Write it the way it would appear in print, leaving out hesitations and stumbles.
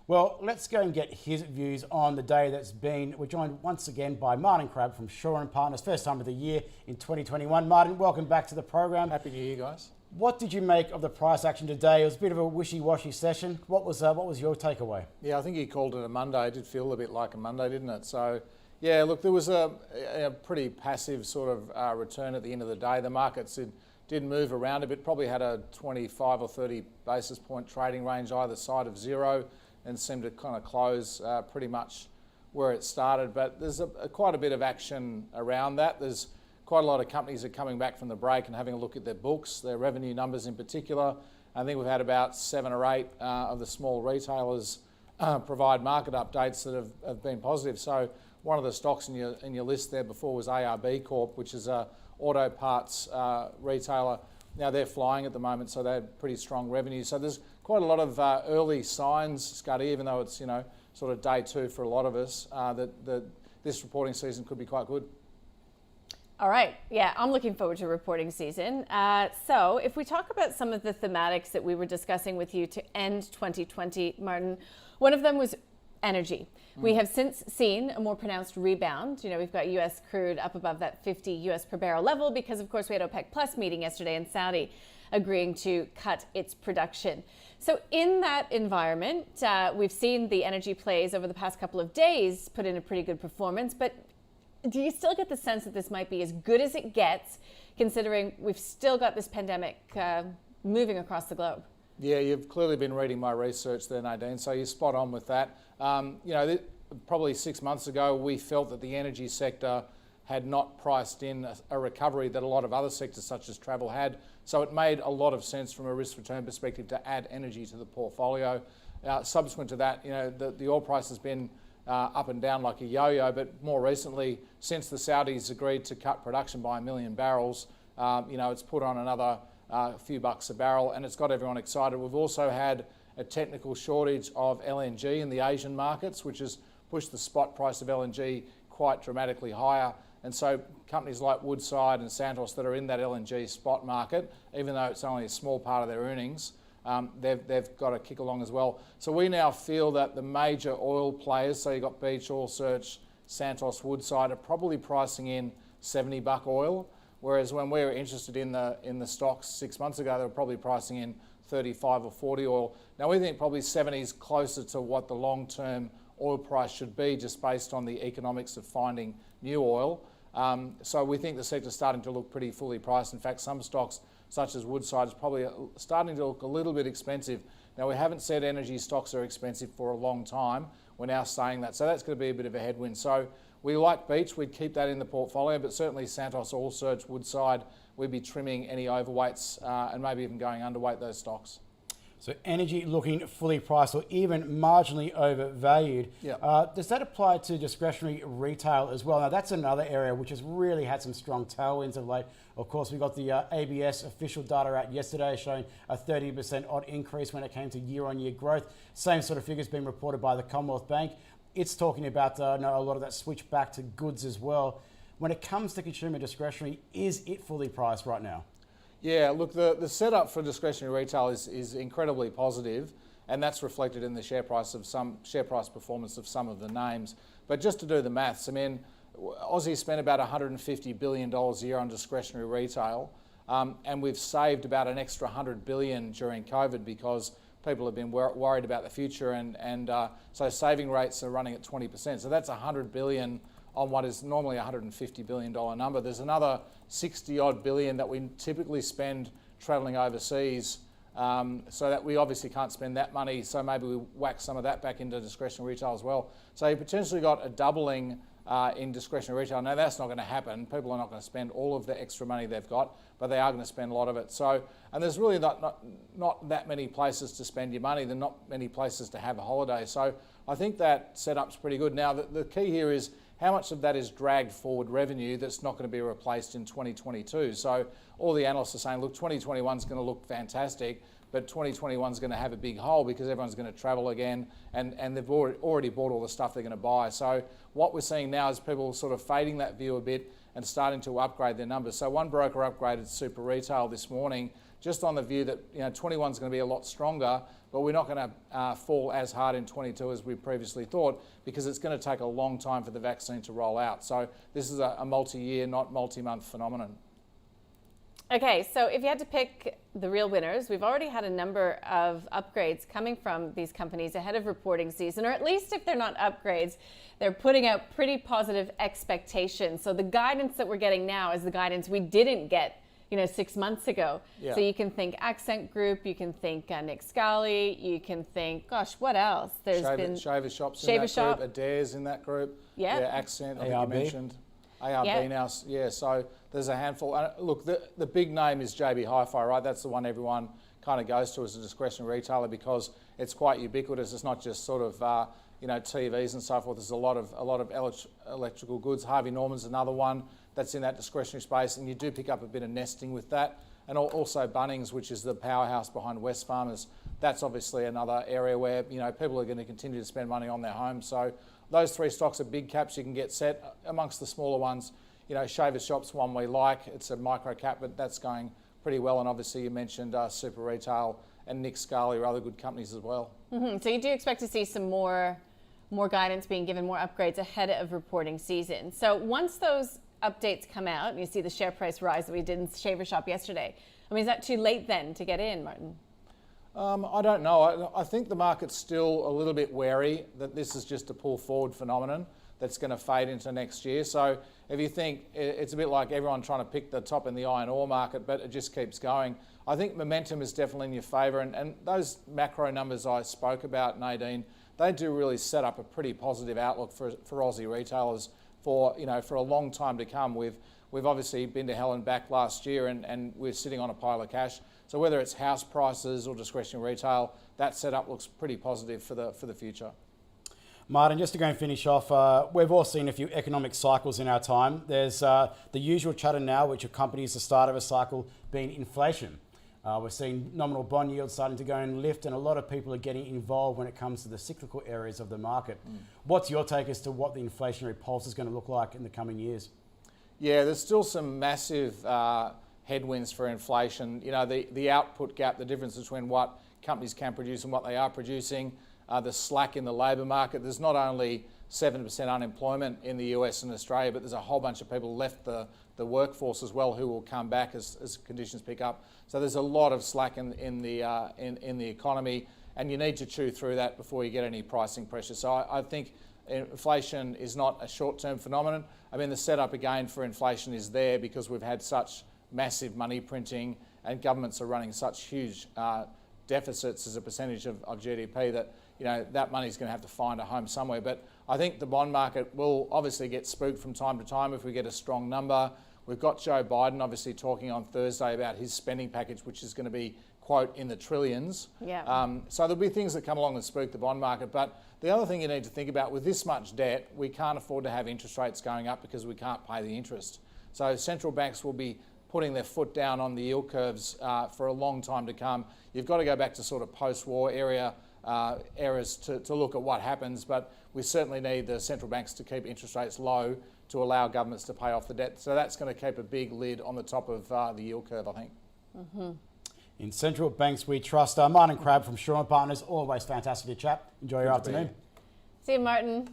Well, let's go and get his views on the day that's been. We're joined once again by Martin Crabb from Shaw & Partners, first time of the year in 2021. Martin, welcome back to the program. Happy New Year, guys. What did you make of the price action today? It was a bit of a wishy-washy session. What was your takeaway? Yeah, I think you called it a Monday. It did feel a bit like a Monday, didn't it? So, yeah, look, there was a pretty passive sort of return at the end of the day. The markets did move around a bit, probably had a 25 or 30 basis point trading range either side of zero, and seemed to kind of close pretty much where it started. But there's quite a bit of action around that. There's quite a lot of companies are coming back from the break and having a look at their books, their revenue numbers in particular. I think we've had about 7 or 8 of the small retailers provide market updates that have been positive. So one of the stocks in your list there before was ARB Corp, which is a auto parts retailer. Now they're flying at the moment, so they had pretty strong revenue. So there's quite a lot of early signs, Scuddy, even though it's sort of day 2 for a lot of us, that this reporting season could be quite good. All right. Yeah, I'm looking forward to reporting season. So if we talk about some of the thematics that we were discussing with you to end 2020, Martin, one of them was energy. We have since seen a more pronounced rebound. We've got U.S. crude up above that 50 U.S. per barrel level because, of course, we had OPEC Plus meeting yesterday and Saudi agreeing to cut its production. So in that environment, we've seen the energy plays over the past couple of days put in a pretty good performance, but do you still get the sense that this might be as good as it gets, considering we've still got this pandemic moving across the globe? Yeah, you've clearly been reading my research there, Nadine, so you're spot on with that. Probably 6 months ago, we felt that the energy sector had not priced in a recovery that a lot of other sectors such as travel had. So it made a lot of sense from a risk-return perspective to add energy to the portfolio. Subsequent to that, the oil price has been up and down like a yo-yo, but more recently, since the Saudis agreed to cut production by 1 million barrels, it's put on another few bucks a barrel, and it's got everyone excited. We've also had a technical shortage of LNG in the Asian markets, which has pushed the spot price of LNG quite dramatically higher. And so companies like Woodside and Santos that are in that LNG spot market, even though it's only a small part of their earnings, they've got to kick along as well. So we now feel that the major oil players, so you've got Beach, Oil Search, Santos, Woodside, are probably pricing in $70 oil, whereas when we were interested in the stocks 6 months ago, they were probably pricing in 35 or 40 oil. Now we think probably 70 is closer to what the long-term oil price should be, just based on the economics of finding new oil. So we think the sector's starting to look pretty fully priced. In fact, some stocks, such as Woodside, is probably starting to look a little bit expensive. Now, we haven't said energy stocks are expensive for a long time. We're now saying that. So that's going to be a bit of a headwind. So we like Beach. We'd keep that in the portfolio, but certainly Santos, Oil Search, Woodside, we'd be trimming any overweights and maybe even going underweight those stocks. So energy looking fully priced or even marginally overvalued. Yeah. Does that apply to discretionary retail as well? Now, that's another area which has really had some strong tailwinds of late. Of course, we got the ABS official data out yesterday showing a 30% odd increase when it came to year-on-year growth. Same sort of figures being reported by the Commonwealth Bank. It's talking about a lot of that switch back to goods as well. When it comes to consumer discretionary, is it fully priced right now? Yeah, look, the setup for discretionary retail is incredibly positive, and that's reflected in the share price performance of some of the names. But just to do the maths, I mean, Aussie spent about $150 billion a year on discretionary retail, and we've saved about an extra $100 billion during COVID because people have been worried about the future, and so saving rates are running at 20%. So that's $100 billion on what is normally a $150 billion number. There's another 60 odd billion that we typically spend travelling overseas, so that we obviously can't spend that money, so maybe we whack some of that back into discretionary retail as well. So you potentially got a doubling in discretionary retail. Now that's not going to happen. People are not going to spend all of the extra money they've got, but they are going to spend a lot of it. So, and there's really not that many places to spend your money. There are not many places to have a holiday. So I think that setup's pretty good. Now the key here is how much of that is dragged forward revenue that's not going to be replaced in 2022. So all the analysts are saying, look, 2021 is going to look fantastic, but 2021 is going to have a big hole because everyone's going to travel again, and they've already bought all the stuff they're going to buy. So what we're seeing now is people sort of fading that view a bit and starting to upgrade their numbers. So one broker upgraded Super Retail this morning just on the view that 21 is going to be a lot stronger, but we're not going to fall as hard in 22 as we previously thought, because it's going to take a long time for the vaccine to roll out. So this is a multi-year, not multi-month phenomenon. Okay, so if you had to pick the real winners, we've already had a number of upgrades coming from these companies ahead of reporting season, or at least if they're not upgrades, they're putting out pretty positive expectations. So the guidance that we're getting now is the guidance we didn't get 6 months ago. Yeah. So you can think Accent Group, you can think Nick Scali, you can think, gosh, what else? There's been Shaver Shops in Shaver that Shop. group, Adair's in that group. Yeah. Accent, I think you ARB. mentioned. ARB Yeah. now, yeah, so there's a handful. Look, the big name is JB Hi-Fi, right? That's the one everyone kind of goes to as a discretionary retailer because it's quite ubiquitous. It's not just sort of, TVs and so forth. There's a lot of electrical goods. Harvey Norman's another one that's in that discretionary space, and you do pick up a bit of nesting with that. And also Bunnings, which is the powerhouse behind Wesfarmers. That's obviously another area where, people are going to continue to spend money on their homes. So those three stocks are big caps you can get set. Amongst the smaller ones, Shaver Shop's one we like. It's a micro cap, but that's going pretty well. And obviously you mentioned Super Retail and Nick Scali are other good companies as well. Mm-hmm. So you do expect to see some more guidance being given, more upgrades ahead of reporting season. So once those updates come out and you see the share price rise that we did in Shaver Shop yesterday, I mean, is that too late then to get in, Martin? I don't know. I think the market's still a little bit wary that this is just a pull forward phenomenon that's going to fade into next year. So if you think it's a bit like everyone trying to pick the top in the iron ore market, but it just keeps going. I think momentum is definitely in your favour. And those macro numbers I spoke about, Nadine, they do really set up a pretty positive outlook for Aussie retailers for a long time to come. We've obviously been to hell and back last year and we're sitting on a pile of cash. So whether it's house prices or discretionary retail, that setup looks pretty positive for the future. Martin, just to go and finish off, we've all seen a few economic cycles in our time. There's the usual chatter now, which accompanies the start of a cycle, being inflation. We're seeing nominal bond yields starting to go and lift, and a lot of people are getting involved when it comes to the cyclical areas of the market. What's your take as to what the inflationary pulse is going to look like in the coming years? Yeah, there's still some massive headwinds for inflation. The output gap, the difference between what companies can produce and what they are producing, the slack in the labour market. There's not only 7% unemployment in the US and Australia, but there's a whole bunch of people left the workforce as well who will come back as conditions pick up. So there's a lot of slack in the economy, and you need to chew through that before you get any pricing pressure. So I think inflation is not a short-term phenomenon. I mean, the setup again for inflation is there because we've had such massive money printing and governments are running such huge deficits as a percentage of GDP that that money's going to have to find a home somewhere. But I think the bond market will obviously get spooked from time to time if we get a strong number. We've got Joe Biden obviously talking on Thursday about his spending package, which is going to be, quote, in the trillions. Yeah. So there'll be things that come along and spook the bond market. But the other thing you need to think about, with this much debt, we can't afford to have interest rates going up because we can't pay the interest. So central banks will be putting their foot down on the yield curves for a long time to come. You've got to go back to sort of post-war eras to look at what happens, but we certainly need the central banks to keep interest rates low to allow governments to pay off the debt. So that's going to keep a big lid on the top of the yield curve, I think. Mm-hmm. In central banks we trust. Martin Crabb from Shaw & Partners, always fantastic to chat. Enjoy your afternoon. See you, Martin.